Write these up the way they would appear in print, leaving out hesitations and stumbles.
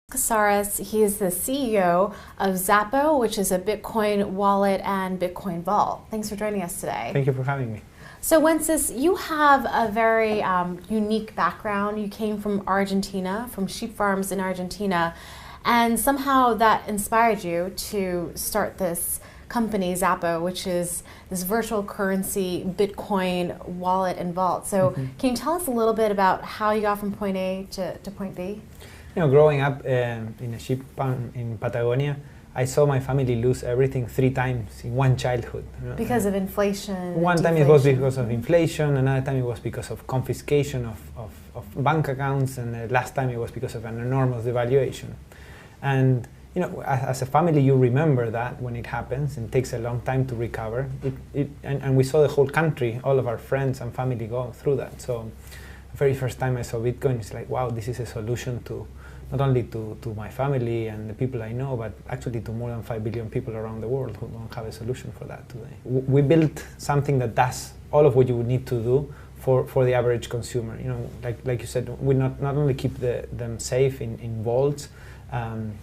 Casares, he is the CEO of Zappo, which is a Bitcoin wallet and Bitcoin vault. Thanks for joining us today. Thank you for having me. So Wences, you have a very unique background. You came from Argentina, from sheep farms in Argentina, and somehow that inspired you to start this company, Zappo, which is this virtual currency Bitcoin wallet and vault. So can you tell us a little bit about how you got from point A to point B? You know, growing up in a sheep farm in Patagonia, I saw my family lose everything 3 times in one childhood. You know? Because of inflation? One time it was because of inflation, another time it was because of confiscation of bank accounts, and the last time it was because of an enormous devaluation. And you know, as a family, you remember that when it happens, and it takes a long time to recover. And we saw the whole country, all of our friends and family go through that. So the very first time I saw Bitcoin, it's like, wow, this is a solution to not only to my family and the people I know, but actually to more than 5 billion people around the world who don't have a solution for that today. We built something that does all of what you would need to do for the average consumer. You know, like you said, we not only keep them safe in vaults,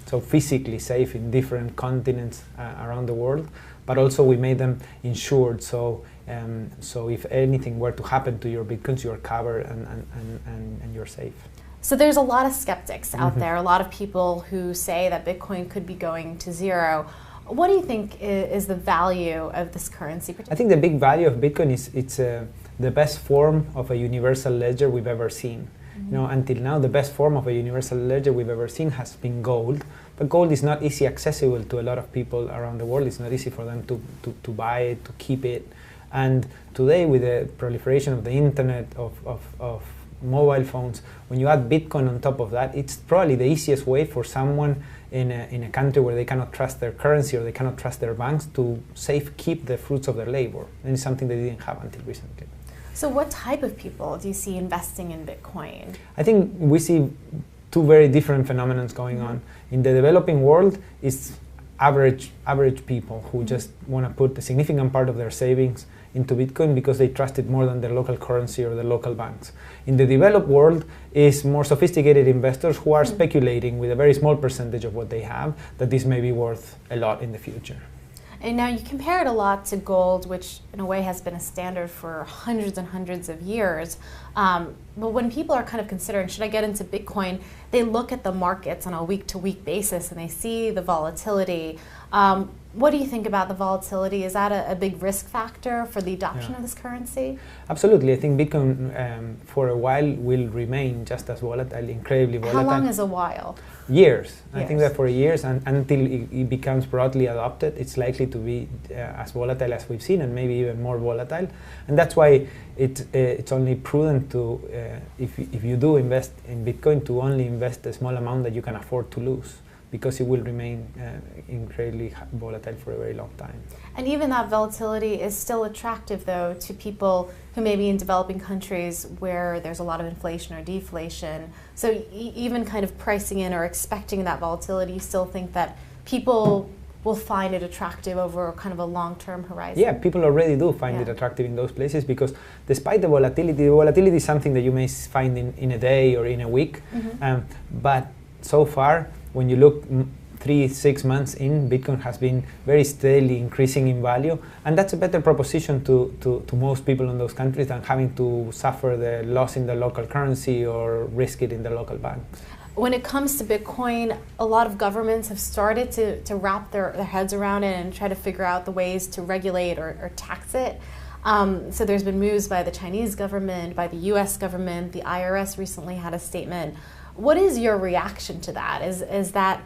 so physically safe in different continents around the world, but also we made them insured. So if anything were to happen to your Bitcoins, you're covered and you're safe. So there's a lot of skeptics out there, a lot of people who say that Bitcoin could be going to zero. What do you think is the value of this currency? I think the big value of Bitcoin is it's the best form of a universal ledger we've ever seen. You know, until now, the best form of a universal ledger we've ever seen has been gold. But gold is not easy accessible to a lot of people around the world. It's not easy for them to buy it, to keep it. And today, with the proliferation of the internet, of mobile phones, when you add Bitcoin on top of that, it's probably the easiest way for someone in a country where they cannot trust their currency or they cannot trust their banks to keep the fruits of their labor. And it's something they didn't have until recently. So what type of people do you see investing in Bitcoin? I think we see 2 very different phenomena going on. In the developing world, it's average people who just want to put a significant part of their savings into Bitcoin because they trust it more than their local currency or the local banks. In the developed world is more sophisticated investors who are speculating with a very small percentage of what they have that this may be worth a lot in the future. And now you compare it a lot to gold, which in a way has been a standard for hundreds and hundreds of years. But when people are kind of considering, should I get into Bitcoin, they look at the markets on a week-to-week basis and they see the volatility. What do you think about the volatility? Is that a big risk factor for the adoption of this currency? Absolutely. I think Bitcoin for a while will remain just as volatile, incredibly volatile. How long is a while? Years. I think that for years, and until it becomes broadly adopted, it's likely to be as volatile as we've seen, and maybe even more volatile. And that's why it's only prudent to, if you do invest in Bitcoin, to only invest a small amount that you can afford to lose, because it will remain incredibly volatile for a very long time. And even that volatility is still attractive, though, to people who may be in developing countries where there's a lot of inflation or deflation. So even kind of pricing in or expecting that volatility, you still think that people will find it attractive over kind of a long-term horizon? Yeah, people already do find it attractive in those places, because despite the volatility is something that you may find in a day or in a week. But so far, when you look 3-6 months in, Bitcoin has been very steadily increasing in value, and that's a better proposition to most people in those countries than having to suffer the loss in the local currency or risk it in the local banks. When it comes to Bitcoin, a lot of governments have started to wrap their heads around it and try to figure out the ways to regulate or tax it. So there's been moves by the Chinese government, by the US government, the IRS recently had a statement. What is your reaction to that? Is that,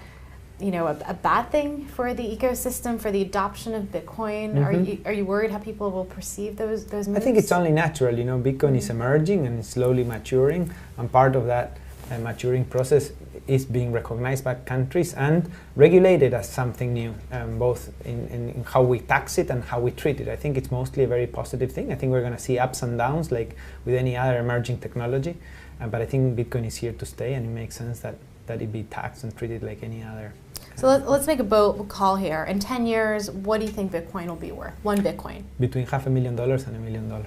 you know, a bad thing for the ecosystem, for the adoption of Bitcoin? Are you worried how people will perceive those moves? I think it's only natural. You know, Bitcoin is emerging and it's slowly maturing, and part of that maturing process is being recognized by countries and regulated as something new, both in how we tax it and how we treat it. I think it's mostly a very positive thing. I think we're going to see ups and downs like with any other emerging technology, but I think Bitcoin is here to stay, and it makes sense that it be taxed and treated like any other. So let's make a bold call here. In 10 years, what do you think Bitcoin will be worth? One Bitcoin? Between $500,000 and $1 million.